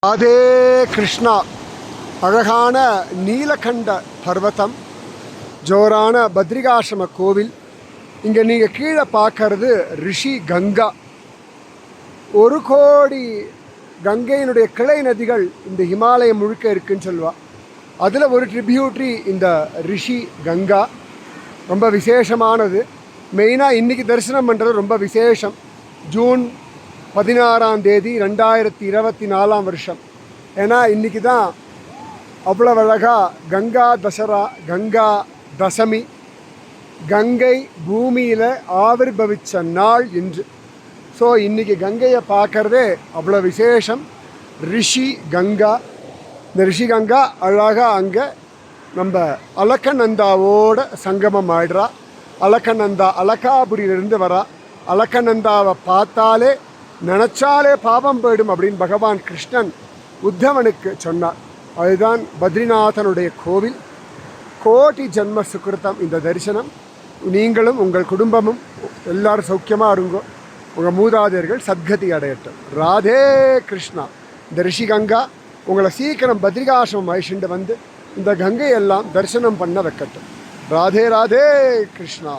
அதே கிருஷ்ணா. அழகான நீலகண்ட பர்வதம், ஜோரான பத்ரிகாசிரம கோவில். இங்கே நீங்கள் கீழே பார்க்கறது ரிஷி கங்கா. 1 கோடி கங்கையினுடைய கிளை நதிகள் இந்த ஹிமாலயம் முழுக்க இருக்குன்னு சொல்லுவாள். அதில் ஒரு ட்ரிபியூட்ரி இந்த ரிஷி கங்கா. ரொம்ப விசேஷமானது. மெயினாக இன்றைக்கி தரிசனம் பண்ணுறது ரொம்ப விசேஷம். ஜூன் 16ஆம் தேதி 2024 வருஷம். ஏன்னா இன்றைக்கி தான் அவ்வளோ அழகாக கங்கா தசரா, கங்கா தசமி, கங்கை பூமியில் ஆவிர்பவித்த நாள் இன்று. ஸோ இன்றைக்கி கங்கையை பார்க்குறதே அவ்வளோ விசேஷம். ரிஷி கங்கா. இந்த ரிஷி கங்கா அழகாக அங்கே நம்ம அலக்கநந்தாவோட சங்கமம் ஆயிடுறா. அலக்கநந்தா அலக்காபுரியிலிருந்து வரா. அலக்கநந்தாவை பார்த்தாலே நினச்சாலே பாவம் போயிடும் அப்படின்னு பகவான் கிருஷ்ணன் உத்தவனுக்கு சொன்னார். அதுதான் பத்ரிநாதனுடைய கோவில். கோடி ஜன்ம சுக்கிருத்தம் இந்த தரிசனம். நீங்களும் உங்கள் குடும்பமும் எல்லாரும் சௌக்கியமாக இருங்கோ. உங்கள் மூதாதையர்கள் சத்கதி அடையட்டும். ராதே கிருஷ்ணா. இந்த ரிஷி கங்கா உங்களை சீக்கிரம் பத்ரிகாசிரமம் அழிச்சுட்டு வந்து இந்த கங்கையெல்லாம் தரிசனம் பண்ண வைக்கட்டும். ராதே ராதே கிருஷ்ணா.